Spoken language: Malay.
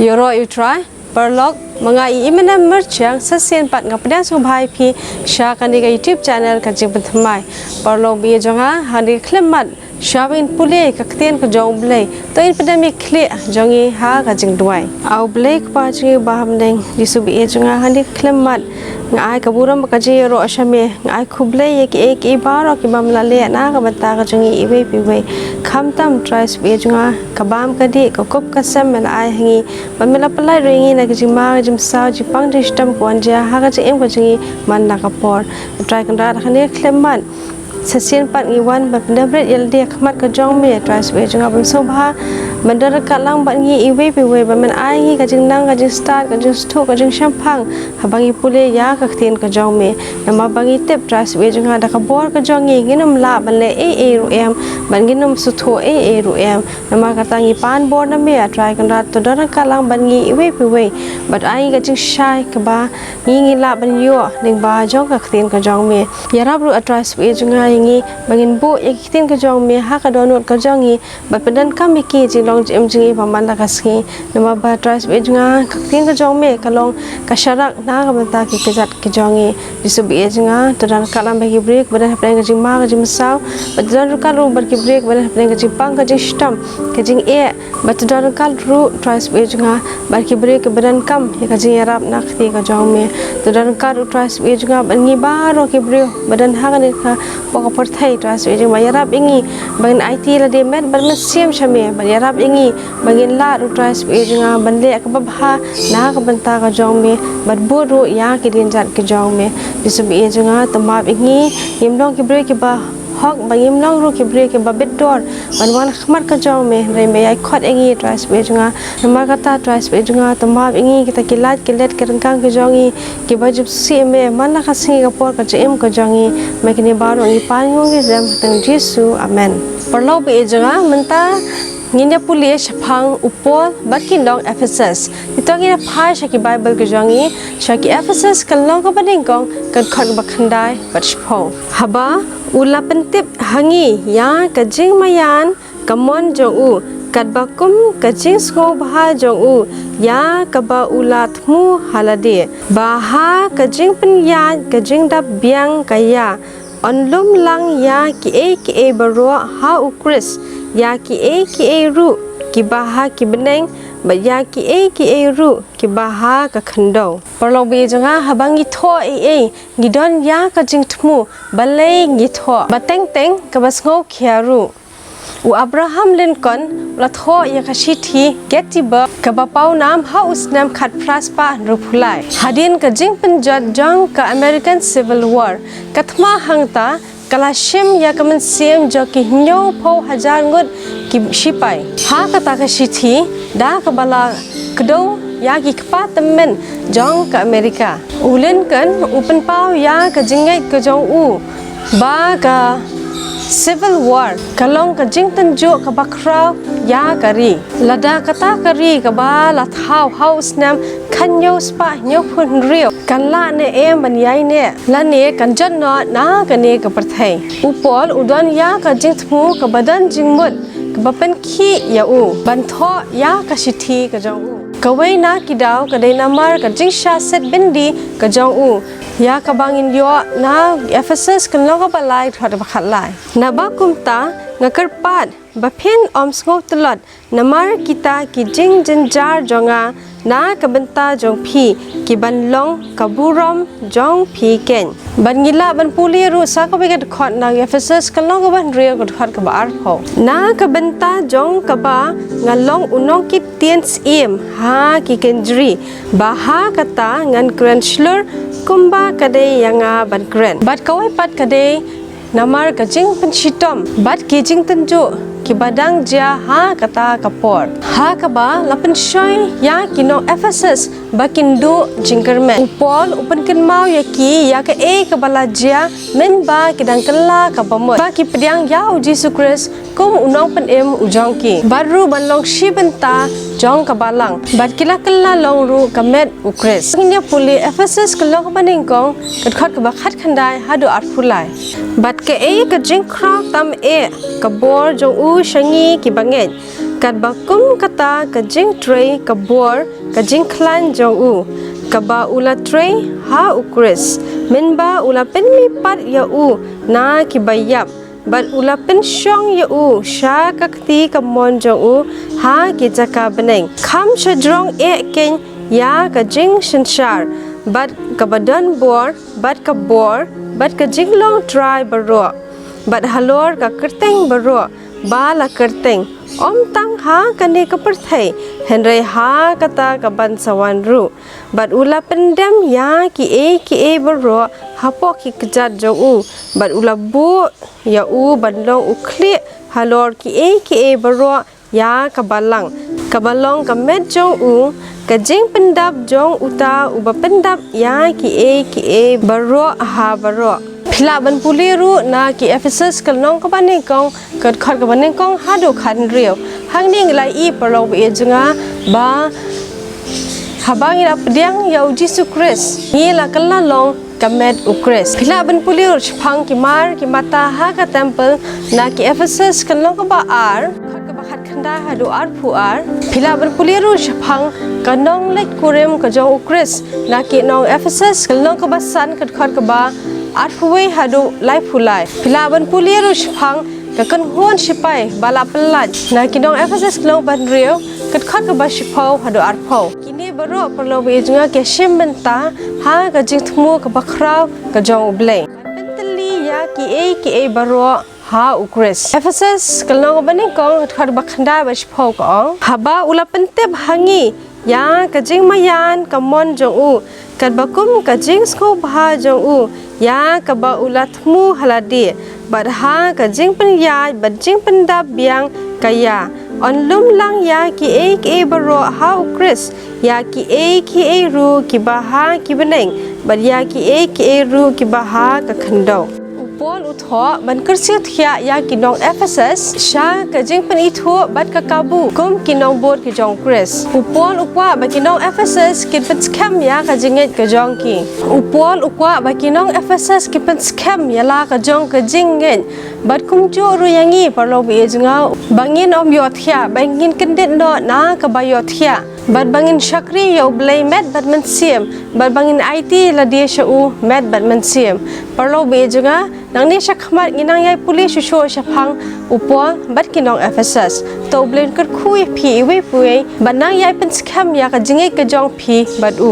Yoro utrai perlok mengai imena merchang sesien pat ngapdan subhai phi sha kan di YouTube channel ka jing bthmai perlok bi jonga hani khlemat Shawin pule kaktian ke jong blay to in pandemic kle jongi ha ka jing duai au blay pa chi baham deng disubi e jonga hani khlemat ngai ka buram ka ji ro ashame ngai khublay ek baro ki bam la le na ka bata ka jongi iwe piwe khamtam tries be jonga ka bam ka di ka kop ka sam mel ai hangi bamela palai ringi na ka jing ma jim sa ji pang de stam ko anja ha ka ji em ka jingi man na ka por try kan ra khane khlemat sesien pat ngiwan bat ndabret yalde khmat ka jong me tries we jonga bam sobha mandar ka lang bat ngi iwe piwe ba man ai ngi ka jing nang ka jing start ka jing stu ka jing shampang habangi pule ya ka tin ka jong me nama bangi tip tries we jonga da ka bor ka jong ngi nginum la ban le e ru em ban nginum su tho e ru em nama ka tangi pan bor na me try kan rat to dar ka lang ban ngi iwe piwe bat ai ka jing shai ka ba ngi la ban yo ning ba jong ka tin ka jong me yarab ru tries we jonga ngi bangin bu yakitin ka jong me ha ka donut ka jongi ba padan kam ki ji long jem jingi paman la kaski nama ba tries be junga kakin ka jong me ka long ka sharak na ka bata ki kejat ki jongi disubi junga tadan kalam ba ki break badan hapeng ka jing ma ka jing saw ba tadan ka ru bar ki break badan hapeng ka jing pang ka jing stam ka jing e ba tadan ka ru tries be junga bar ki break badan kam ka jing yarap na khti ka jong me tadan ka ru tries be junga ban ngi ba ro ki break badan ha ka ni ka ka perthai tras we jing bayarap ingi bangin IT la de met ban siam chame bayarap ingi bangin la ru tras we jing ban le ka babha na ka banta ka jong me bat bu ru ya ki din jat ki jong me disubi jing tamap ingi yimlong ki break ki ba hok bangim long ru ki break ki ba bit dor ban wan khmat ka jong me re me ai khot ingi tras we jing ma ka ta tras we jing tamap ingi kita ki lat ki let ki rangkang ki jongi ki ba jup si me man la ka singi ka por ka jem ka jongi me ki ni baro ngi pan ngi jam tang Jesu amen perlo be jing menta nginya puli shapang upol bakin dong Ephesus itongi na phai shaki Bible ke jongi shaki Ephesus kalong ka bading kong kan khot bakhandai batchpong haba ula pentip hangi ya kajing mayan kamon jong u kadbakum kajing sko bha jong u ya kaba ulat mu halade baha kajing penyan kajing dab biang kaya onlum lang ya ki e baro ha u Chris ya ki e ru ki baha ki beneng ba ya ki e ru ki baha ka khando parlong bi janga habangi tho e ngidon ya ka jing thmu balai ngi tho bateng teng ka basngo khiaru u Abraham Lincoln la tho ya ka shithi Gettysburg ka ba pau nam ha usnam khat praspa rupulai hadin ka jing panjat jang ka American Civil War kathma hangta kalashim ya kaman sim jo ki nyo pho hajar ngut ki shipai ha ka ta ka shithi da ka bala kdo ya ki kpa tamen jong ka America ulen kan upen pau ya ka jingai ka jong u ba ka Civil War kalong ka jingtan jo ka bakraw ya kari lada kata kari ka ba la thau house nam khanyo spa nyo phun rio kan la ne em ban yai ne la ne kan jan no na ka ne ka parthai upol udon ya ka jingthmu ka badan jingmut ka bapen khi ya u ban tho ya ka shithi ka jong u kawai na kidaw ka dai namar ka jingsha set bindi ka jong u ya ka bangin yo na Ephesus kan lo ka balai thot ba khatlai na ba kumta ngakar pat ba phin om sngok tlot namar kita ki jing jar jonga na ka banta jong phi ki ban long ka burom jong phi ken ban ngila ban puli ru sa ka be khot na Ephesus kan lo ka ban re ka khot ka ba ar pho na ka banta jong ka ba ngalong unong ki tiens im ha ki kenjri ba ha kata ngan grandslur kumba kadai yanga ban grand bat kawai pat kadai namar ka jing penshitom bat ki jing tanjo ki badang jia ha kata kapor ha ka ba lapan shoy ya kino Ephesus bakin do jingkermen upol upan kan mau ya ki ya ka ka bala jia men ba kidang kala ka pamot ba ki pediang ya u Jesus Christ kum unong pen em ujong ki baru banlong shibenta jong ka balang bat kila kala long ru kamet u Christ nginya puli Ephesus ka long baning kong kat khot ka ba khat khandai hadu arfulai bat ka ka jing kra tam ka bor jong u shangi ki banget kat bakum kata ka jing tray ka bor ka jing klan jong u ka ba ula tray ha ukris min ba ula pen mi pat ya u na ki bayap bat ula pen shong ya u sha ka kti ka mon jong u ha ki jaka beneng kham shadrong e ken ya ka jing shinshar bat ka badan bor bat ka bor bat ka jing long try baro bat halor ka kerteng baro ba la kerteng om tang ha kani ka perthai henry ha kata ka ban sawan ru bat ula pendam ya ki e baro hapo ki kejat jo u bat ula bu ya u ban long u kli halor ki e baro ya ka balong ka met jong u ka jing pendap jong uta uba pendap ya ki e baro ha baro phila ban puliru na ki Ephesus kal nong ka baning kong kat khat ka baning kong hadu khan riu hang ning lai i paro be junga ba habang ira pdiang yau Jesus Christ ni la kala long kamet ukres phila ban puliru phang ki mar ki mata ha ka temple na ki Ephesus kal nong ka ba ar khat ka ba khat khanda hadu ar phu ar phila ban puliru phang kanong lek kurem ka jong ukres na ki nong Ephesus kal nong ka ba san kat khat ka ba at huwei hadu lai phulai philaban puliru shphang ka kan hon shipai bala pelat na kinong Ephesus klong ban rio kat khat ka ba shipau hadu ar phau kini baro perlo be junga ke shimenta ha ka jing thmu ka bakrau ka jong ublei pentali ya ki e baro ha ukres Ephesus klong baning kong khat bakhanda ba shipau ka haba ula pentep hangi ya ka jing mayan ka mon jong u kat bakum ka jing sko bha jong u ya ka ba ulat mu haladi bad ha ka jing pen ya bad jing pen da biang kaya on lum lang ya ki e baro ha ukris ya ki e ru ki ba ha ki beneng bad ya ki e ru ki ba ha ka khando upol utho ban kersiu thia ya ki nong Ephesus sha ka jing pen I thu bad ka kabu kum ki nong bot ki jong Chris upol ukwa ba ki nong Ephesus ki pen scam ya ka jinget ka jong ki upol ukwa ba ki nong Ephesus ki pen scam ya la ka jong ka jinget bad kum chu ru yangi parlo bi junga bangin om yo thia bangin kendet no na ka ba yo thia bad bangin shakri yo blay met bad man siem bad bangin IT la dia sha u met bad man siem parlo bi junga nang ni shakmat nginang yai pulis shu shapang upol bad ki nong Ephesus to blen kat khui phi we pui bad nang yai pen scam ya ka jingai ka jong phi bad u